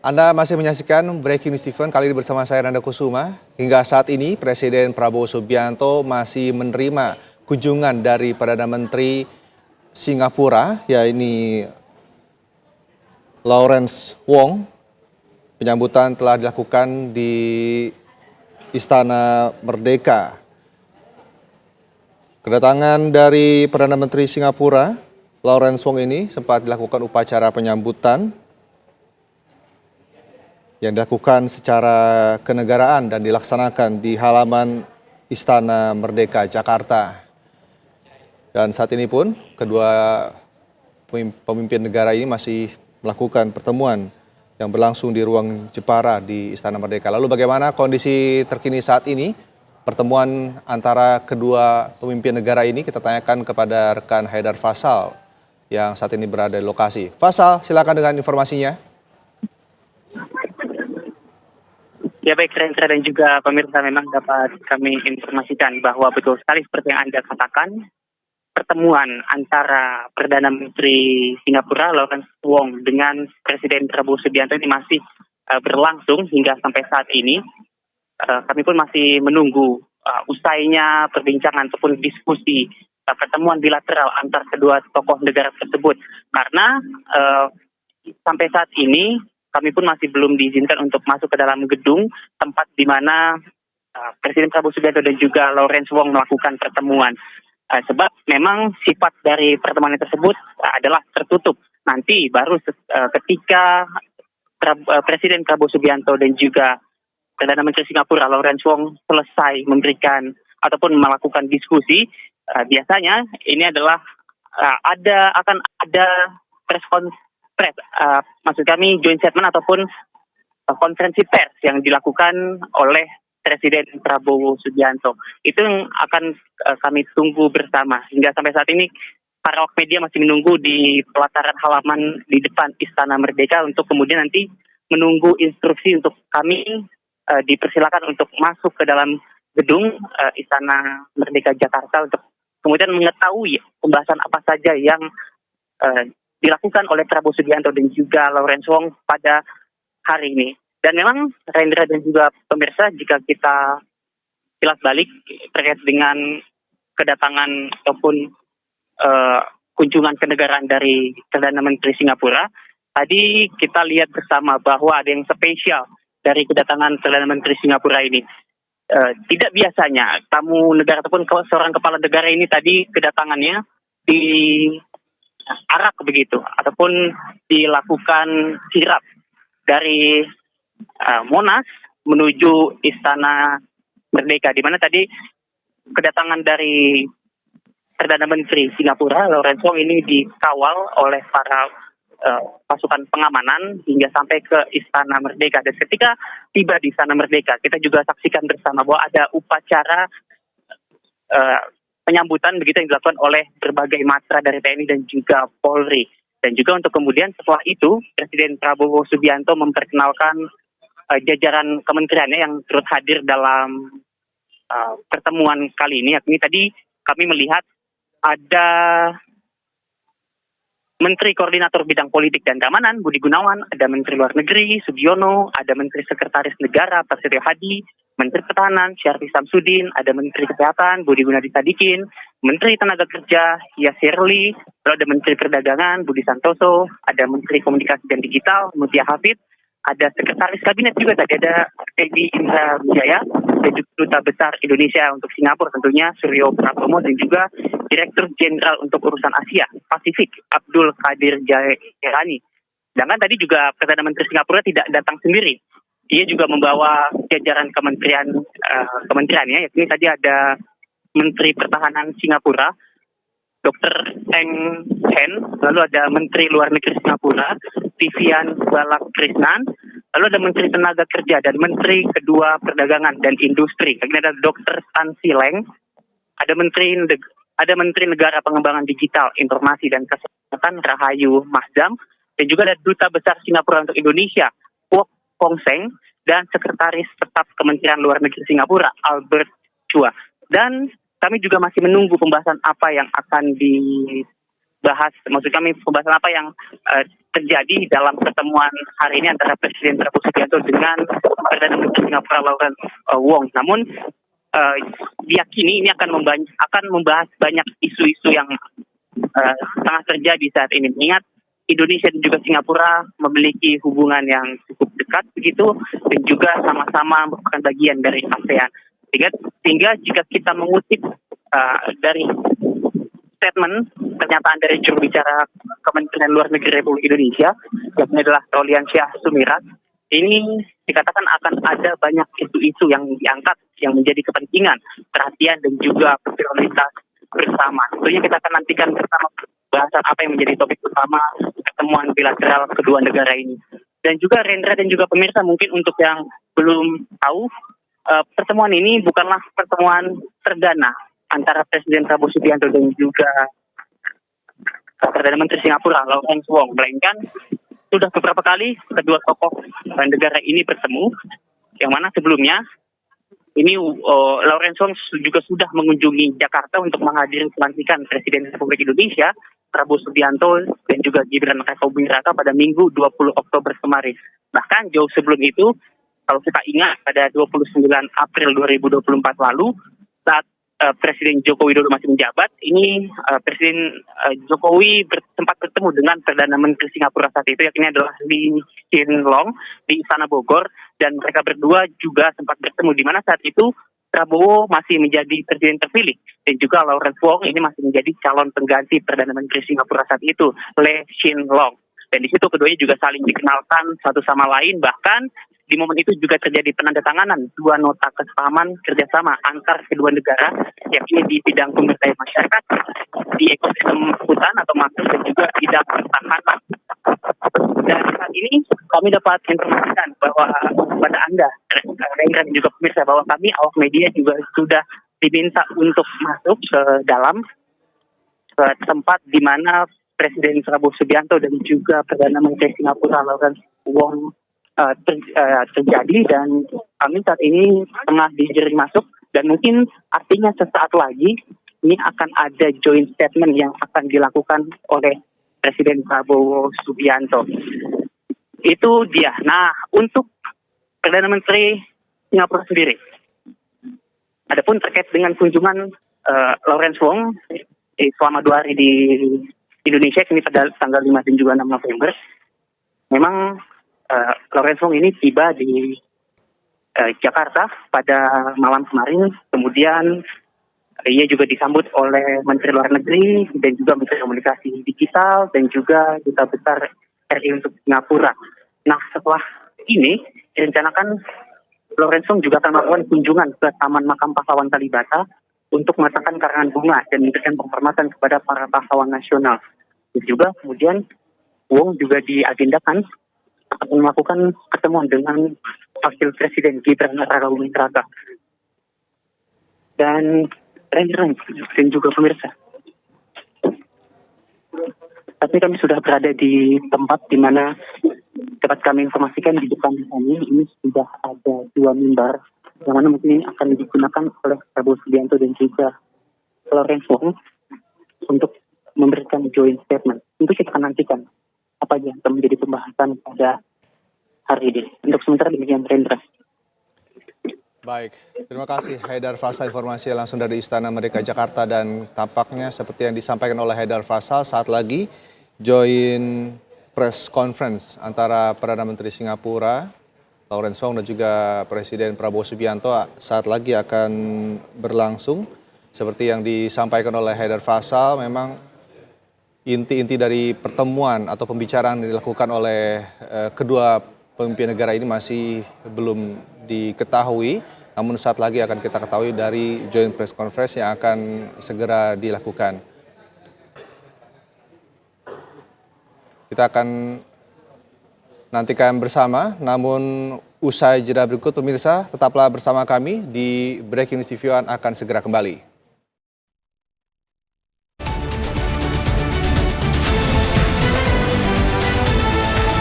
Anda masih menyaksikan Breaking News Stephen, kali ini bersama saya Nanda Kusuma. Hingga saat ini Presiden Prabowo Subianto masih menerima kunjungan dari Perdana Menteri Singapura, yaitu Lawrence Wong. Penyambutan telah dilakukan di Istana Merdeka. Kedatangan dari Perdana Menteri Singapura, Lawrence Wong ini sempat dilakukan upacara penyambutan yang dilakukan secara kenegaraan dan dilaksanakan di halaman Istana Merdeka, Jakarta. Dan saat ini pun kedua pemimpin negara ini masih melakukan pertemuan yang berlangsung di ruang Jepara di Istana Merdeka. Lalu bagaimana kondisi terkini saat ini? Pertemuan antara kedua pemimpin negara ini kita tanyakan kepada rekan Haidar Faisal yang saat ini berada di lokasi. Faisal, silakan dengan informasinya. Ya baik, Rendra dan juga pemirsa, memang dapat kami informasikan bahwa betul sekali seperti yang Anda katakan, pertemuan antara Perdana Menteri Singapura Lawrence Wong dengan Presiden Prabowo Subianto ini masih berlangsung hingga sampai saat ini. Kami pun masih menunggu usainya perbincangan ataupun diskusi pertemuan bilateral antar kedua tokoh negara tersebut. Karena sampai saat ini kami pun masih belum diizinkan untuk masuk ke dalam gedung tempat di mana Presiden Prabowo Subianto dan juga Lawrence Wong melakukan pertemuan. Sebab memang sifat dari pertemuan tersebut adalah tertutup. Nanti baru ketika Presiden Prabowo Subianto dan juga Perdana Menteri Singapura Lawrence Wong selesai memberikan ataupun melakukan diskusi, biasanya ini adalah akan ada press conference, maksud kami joint statement ataupun konferensi pers yang dilakukan oleh Presiden Prabowo Subianto. Itu yang akan kami tunggu bersama. Hingga sampai saat ini para awak media masih menunggu di pelataran halaman di depan Istana Merdeka untuk kemudian nanti menunggu instruksi untuk kami dipersilakan untuk masuk ke dalam gedung Istana Merdeka Jakarta untuk kemudian mengetahui pembahasan apa saja yang dilakukan oleh Prabowo Subianto dan juga Lawrence Wong pada hari ini. Dan memang Rendra dan juga pemirsa, jika kita kilas balik terkait dengan kedatangan ataupun kunjungan kenegaraan dari Perdana Menteri Singapura, tadi kita lihat bersama bahwa ada yang spesial dari kedatangan Perdana Menteri Singapura ini. Tidak biasanya tamu negara ataupun seorang kepala negara ini tadi kedatangannya di arak begitu ataupun dilakukan kirap dari Monas menuju Istana Merdeka, di mana tadi kedatangan dari Perdana Menteri Singapura Lawrence Wong ini dikawal oleh para pasukan pengamanan hingga sampai ke Istana Merdeka. Dan ketika tiba di Istana Merdeka, kita juga saksikan bersama bahwa ada upacara penyambutan begitu yang dilakukan oleh berbagai matra dari TNI dan juga Polri. Dan juga untuk kemudian setelah itu Presiden Prabowo Subianto memperkenalkan jajaran kementeriannya yang turut hadir dalam pertemuan kali ini. Yakni tadi kami melihat ada Menteri Koordinator Bidang Politik dan Keamanan Budi Gunawan, ada Menteri Luar Negeri Sugiono, ada Menteri Sekretaris Negara Prasetyo Hadi, Menteri Pertahanan Syarif Samsudin, ada Menteri Kesehatan Budi Gunadi Sadikin, Menteri Tenaga Kerja Yasirli, lalu ada Menteri Perdagangan Budi Santoso, ada Menteri Komunikasi dan Digital Mutia Hafid, ada Sekretaris Kabinet juga tadi ada Teddy Indra Wijaya, dan juga Duta Besar Indonesia untuk Singapura tentunya Suryo Pratomo, dan juga Direktur Jenderal untuk Urusan Asia Pasifik Abdul Qadir Jailani. Sedangkan tadi juga Perdana Menteri Singapura tidak datang sendiri. Dia juga membawa jajaran kementeriannya, yakni tadi ada Menteri Pertahanan Singapura Dr. Eng Hen, lalu ada Menteri Luar Negeri Singapura Vivian Balakrishnan, lalu ada Menteri Tenaga Kerja dan Menteri Kedua Perdagangan dan Industri. Kemudian ada Dr. Tan Sileng, ada Menteri Negara Pengembangan Digital, Informasi dan Kesehatan Rahayu Mahzam, dan juga ada Duta Besar Singapura untuk Indonesia Kwok Kong Seng, dan Sekretaris Tetap Kementerian Luar Negeri Singapura Albert Chua. Dan kami juga masih menunggu pembahasan apa yang akan maksud kami pembahasan apa yang terjadi dalam pertemuan hari ini antara Presiden Prabowo Subianto dengan Perdana Menteri Singapura Lawrence Wong. Namun diyakini ini akan membahas banyak isu-isu yang tengah terjadi saat ini. Mengingat Indonesia dan juga Singapura memiliki hubungan yang cukup dekat begitu dan juga sama-sama merupakan bagian dari ASEAN. Sehingga jika kita mengutip dari statement pernyataan dari juru bicara Kementerian Luar Negeri Republik Indonesia, yang adalah Rolian Syah Sumirat, ini dikatakan akan ada banyak isu-isu yang diangkat yang menjadi kepentingan, perhatian dan juga prioritas bersama. Tentunya kita akan nantikan bersama bahasan apa yang menjadi topik utama pertemuan bilateral kedua negara ini. Dan juga Rendra dan juga pemirsa, mungkin untuk yang belum tahu, pertemuan ini bukanlah pertemuan perdana antara Presiden Prabowo Subianto dan juga Perdana Menteri Singapura Lawrence Wong, melainkan sudah beberapa kali kedua tokoh negara ini bertemu, yang mana sebelumnya ini Lawrence Wong juga sudah mengunjungi Jakarta untuk menghadiri pelantikan Presiden Republik Indonesia Prabowo Subianto dan juga Gibran Rakabuming Raka pada Minggu 20 Oktober kemarin. Bahkan jauh sebelum itu, kalau kita ingat pada 29 April 2024 lalu, saat Presiden Joko Widodo masih menjabat, ini Presiden Jokowi sempat bertemu dengan Perdana Menteri Singapura saat itu, yakni adalah Lee Hsien Loong di Istana Bogor, dan mereka berdua juga sempat bertemu, di mana saat itu Prabowo masih menjadi presiden terpilih dan juga Lawrence Wong ini masih menjadi calon pengganti Perdana Menteri Singapura saat itu, Lee Hsien Loong. Dan di situ keduanya juga saling dikenalkan satu sama lain, bahkan di momen itu juga terjadi penandatanganan dua nota kesepahaman kerjasama antar kedua negara, yakni di bidang pemberdayaan masyarakat, di ekosistem hutan atau makro, dan juga bidang pertahanan. Dan saat ini kami dapat informasikan bahwa kepada Anda, dan juga pemirsa, bahwa kami awak media juga sudah diminta untuk masuk ke dalam tempat di mana Presiden Prabowo Subianto dan juga Perdana Menteri Singapura Lawrence Wong terjadi, dan kami saat ini tengah digiring masuk, dan mungkin artinya sesaat lagi ini akan ada joint statement yang akan dilakukan oleh Presiden Prabowo Subianto. Itu dia. Nah, untuk Perdana Menteri Singapura sendiri, adapun terkait dengan kunjungan Lawrence Wong selama 2 hari di Indonesia, ini pada tanggal 5 dan juga 6 November, memang Lawrence Wong ini tiba di Jakarta pada malam kemarin. Kemudian ia juga disambut oleh Menteri Luar Negeri dan juga Menteri Komunikasi Digital dan juga Duta Besar RI untuk Singapura. Nah, setelah ini direncanakan Lawrence Wong juga akan melakukan kunjungan ke Taman Makam Pahlawan Kalibata untuk meletakkan karangan bunga dan memberikan penghormatan kepada para pahlawan nasional. Dan juga kemudian Wong juga diagendakan akan melakukan pertemuan dengan Wakil Presiden Gibran Rakabuming Raka. Dan dan juga pemirsa, tapi kami sudah berada di tempat di mana dapat kami informasikan di depan kami ini sudah ada 2 mimbar yang mana mungkin ini akan digunakan oleh Prabowo Subianto dan juga Lawrence Wong untuk memberikan joint statement. Tentu kita akan nantikan apa yang akan menjadi pembahasan pada hari ini. Untuk sementara demikian, Rendra. Baik, terima kasih Haidar Faisal, informasi langsung dari Istana Merdeka Jakarta, dan tampaknya seperti yang disampaikan oleh Haidar Faisal, saat lagi joint press conference antara Perdana Menteri Singapura Lawrence Wong dan juga Presiden Prabowo Subianto saat lagi akan berlangsung. Seperti yang disampaikan oleh Haidar Faisal, memang inti-inti dari pertemuan atau pembicaraan yang dilakukan oleh kedua pemimpin negara ini masih belum diketahui, namun saat lagi akan kita ketahui dari joint press conference yang akan segera dilakukan. Kita akan nantikan bersama, namun usai jeda berikut pemirsa, tetaplah bersama kami di Breaking News TV One akan segera kembali.